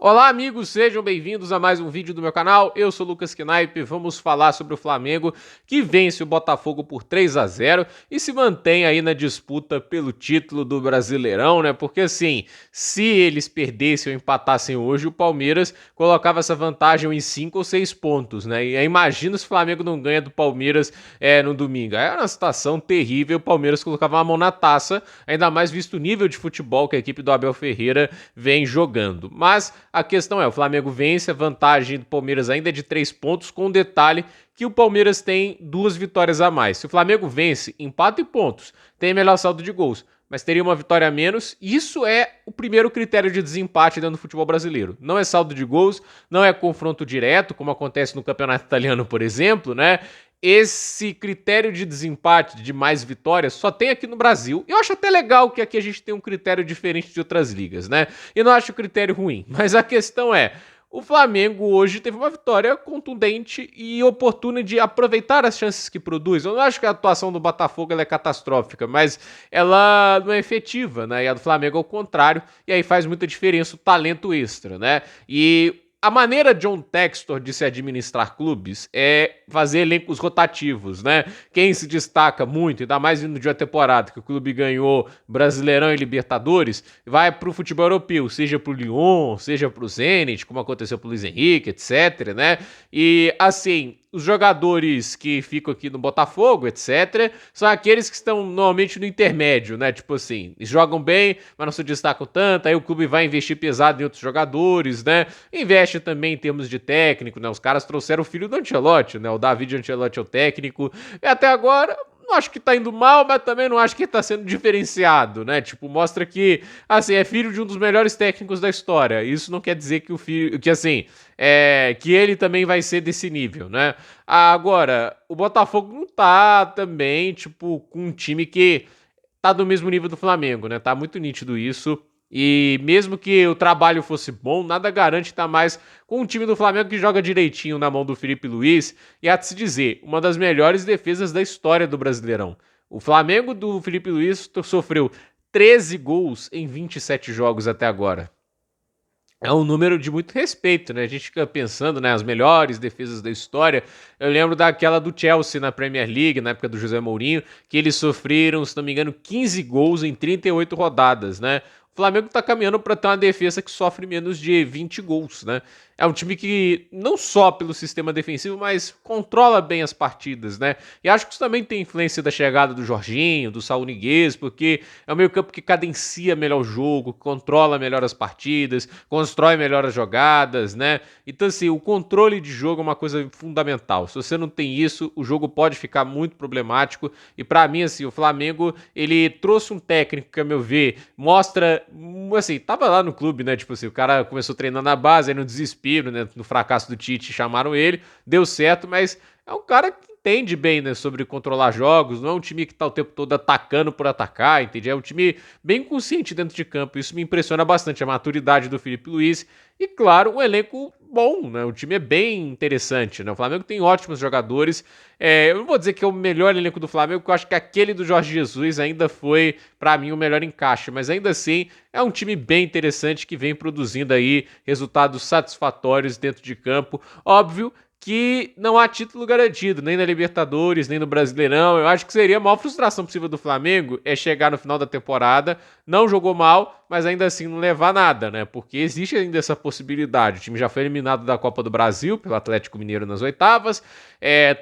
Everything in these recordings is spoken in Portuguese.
Olá, amigos, sejam bem-vindos a mais um vídeo do meu canal. Eu sou Lucas Knaip. Vamos falar sobre o Flamengo que vence o Botafogo por 3-0 e se mantém aí na disputa pelo título do Brasileirão, né? Porque assim, se eles perdessem ou empatassem hoje, o Palmeiras colocava essa vantagem em 5 ou 6 pontos, né? E aí, imagina se o Flamengo não ganha do Palmeiras no domingo. Aí era uma situação terrível. O Palmeiras colocava uma mão na taça, ainda mais visto o nível de futebol que a equipe do Abel Ferreira vem jogando. Mas a questão é, o Flamengo vence, a vantagem do Palmeiras ainda é de 3 pontos, com um detalhe que o Palmeiras tem 2 vitórias a mais. Se o Flamengo vence, empata em pontos, tem melhor saldo de gols, mas teria uma vitória a menos. Isso é o primeiro critério de desempate dentro do futebol brasileiro. Não é saldo de gols, não é confronto direto, como acontece no campeonato italiano, por exemplo, né? Esse critério de desempate, de mais vitórias, só tem aqui no Brasil. Eu acho até legal que aqui a gente tem um critério diferente de outras ligas, né? E não acho o critério ruim. Mas a questão é, o Flamengo hoje teve uma vitória contundente e oportuna de aproveitar as chances que produz. Eu não acho que a atuação do Botafogo ela é catastrófica, mas ela não é efetiva, né? E a do Flamengo é o contrário, e aí faz muita diferença o talento extra, né? E a maneira de John Textor de se administrar clubes é fazer elencos rotativos, né? Quem se destaca muito, ainda mais vindo de uma temporada que o clube ganhou Brasileirão e Libertadores, vai para o futebol europeu, seja para o Lyon, seja para o Zenit, como aconteceu com o Luiz Henrique, etc, né? E, assim, os jogadores que ficam aqui no Botafogo, etc, são aqueles que estão normalmente no intermédio, né? Tipo assim, jogam bem, mas não se destacam tanto, aí o clube vai investir pesado em outros jogadores, né? Investe também em termos de técnico, né? Os caras trouxeram o filho do Ancelotti, né? O David Ancelotti é o técnico, e até agora não acho que tá indo mal, mas também não acho que tá sendo diferenciado, né? Tipo, mostra que, assim, é filho de um dos melhores técnicos da história. Isso não quer dizer que o filho, que assim, que ele também vai ser desse nível, né? Agora, o Botafogo não tá também, tipo, com um time que tá do mesmo nível do Flamengo, né? Tá muito nítido isso. E mesmo que o trabalho fosse bom, nada garante estar mais com um time do Flamengo que joga direitinho na mão do Felipe Luiz. E há de se dizer, uma das melhores defesas da história do Brasileirão. O Flamengo do Felipe Luiz sofreu 13 gols em 27 jogos até agora. É um número de muito respeito, né? A gente fica pensando, né, as melhores defesas da história. Eu lembro daquela do Chelsea na Premier League, na época do José Mourinho, que eles sofreram, se não me engano, 15 gols em 38 rodadas, né? O Flamengo tá caminhando para ter uma defesa que sofre menos de 20 gols, né? É um time que, não só pelo sistema defensivo, mas controla bem as partidas, né? E acho que isso também tem influência da chegada do Jorginho, do Saúl Ñíguez, porque é um meio campo que cadencia melhor o jogo, controla melhor as partidas, constrói melhor as jogadas, né? Então, assim, o controle de jogo é uma coisa fundamental. Se você não tem isso, o jogo pode ficar muito problemático. E para mim, assim, o Flamengo, ele trouxe um técnico que, a meu ver, mostra, assim, tava lá no clube, né? Tipo assim, o cara começou treinando na base, aí no desespero, né? No fracasso do Tite, chamaram ele, deu certo, mas é um cara que entende bem, né, sobre controlar jogos, não é um time que tá o tempo todo atacando por atacar, entende? É um time bem consciente dentro de campo, isso me impressiona bastante, a maturidade do Felipe Luiz e, claro, um elenco bom, né, o time é bem interessante, né, o Flamengo tem ótimos jogadores, eu não vou dizer que é o melhor elenco do Flamengo, porque eu acho que aquele do Jorge Jesus ainda foi, para mim, o melhor encaixe, mas ainda assim, é um time bem interessante que vem produzindo aí resultados satisfatórios dentro de campo, óbvio que não há título garantido, nem na Libertadores, nem no Brasileirão. Eu acho que seria a maior frustração possível do Flamengo é chegar no final da temporada, não jogou mal, mas ainda assim não levar nada, né? Porque existe ainda essa possibilidade. O time já foi eliminado da Copa do Brasil pelo Atlético Mineiro nas oitavas,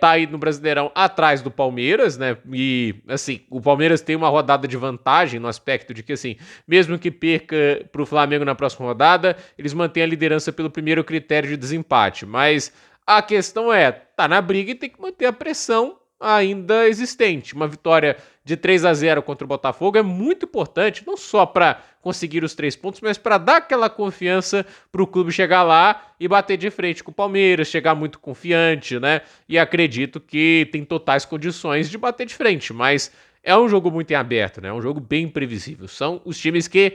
tá aí no Brasileirão atrás do Palmeiras, né? E, assim, o Palmeiras tem uma rodada de vantagem no aspecto de que, assim, mesmo que perca pro Flamengo na próxima rodada, eles mantêm a liderança pelo primeiro critério de desempate, mas a questão é, tá na briga e tem que manter a pressão ainda existente. Uma vitória de 3-0 contra o Botafogo é muito importante, não só para conseguir os 3 pontos, mas para dar aquela confiança para o clube chegar lá e bater de frente com o Palmeiras, chegar muito confiante, né? E acredito que tem totais condições de bater de frente, mas é um jogo muito em aberto, né? É um jogo bem imprevisível. São os times que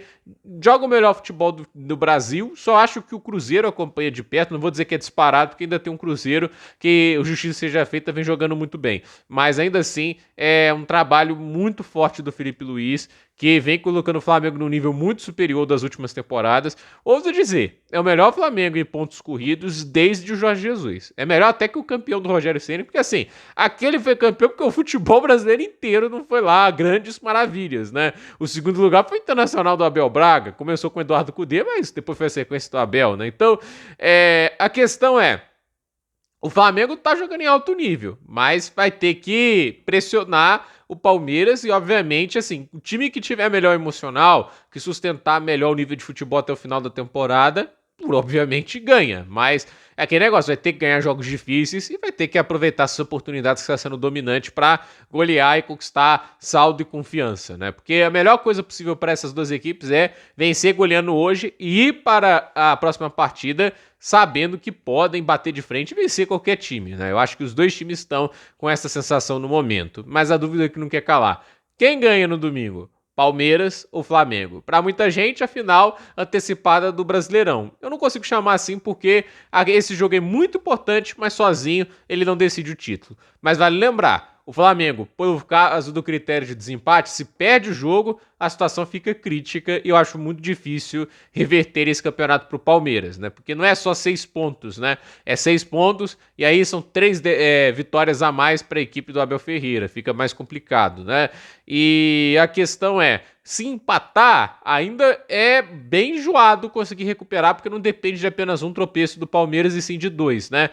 jogam o melhor futebol do Brasil. Só acho que o Cruzeiro acompanha de perto. Não vou dizer que é disparado, porque ainda tem um Cruzeiro que, o justiça seja feita, vem jogando muito bem. Mas ainda assim, é um trabalho muito forte do Felipe Luiz, que vem colocando o Flamengo num nível muito superior das últimas temporadas. Ouso dizer, é o melhor Flamengo em pontos corridos desde o Jorge Jesus. É melhor até que o campeão do Rogério Ceni, porque assim, aquele foi campeão porque o futebol brasileiro inteiro não foi lá grandes maravilhas, né? O segundo lugar foi o Internacional do Abel Braga, começou com o Eduardo Cudê, mas depois foi a sequência do Abel, né? Então, a questão é, o Flamengo tá jogando em alto nível, mas vai ter que pressionar o Palmeiras e, obviamente, assim, o time que tiver melhor emocional, que sustentar melhor o nível de futebol até o final da temporada, obviamente ganha. Mas é aquele negócio, vai ter que ganhar jogos difíceis e vai ter que aproveitar essas oportunidades que está sendo dominante para golear e conquistar saldo e confiança, né? Porque a melhor coisa possível para essas duas equipes é vencer goleando hoje e ir para a próxima partida sabendo que podem bater de frente e vencer qualquer time, né? Eu acho que os dois times estão com essa sensação no momento, mas a dúvida é que não quer calar. Quem ganha no domingo? Palmeiras ou Flamengo? Para muita gente, a final antecipada do Brasileirão. Eu não consigo chamar assim porque esse jogo é muito importante, mas sozinho ele não decide o título. Mas vale lembrar, o Flamengo, por causa do critério de desempate, se perde o jogo, a situação fica crítica e eu acho muito difícil reverter esse campeonato pro Palmeiras, né? Porque não é só 6 pontos, né? É 6 pontos e aí são 3 vitórias a mais para a equipe do Abel Ferreira. Fica mais complicado, né? E a questão é, se empatar, ainda é bem enjoado conseguir recuperar, porque não depende de apenas um tropeço do Palmeiras e sim de 2, né?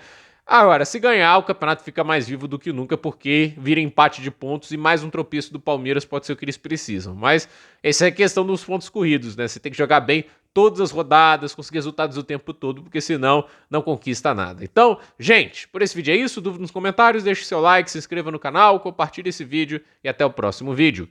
Agora, se ganhar, o campeonato fica mais vivo do que nunca, porque vira empate de pontos e mais um tropeço do Palmeiras pode ser o que eles precisam. Mas essa é a questão dos pontos corridos, né? Você tem que jogar bem todas as rodadas, conseguir resultados o tempo todo, porque senão não conquista nada. Então, gente, por esse vídeo é isso. Dúvida nos comentários, deixe seu like, se inscreva no canal, compartilhe esse vídeo e até o próximo vídeo.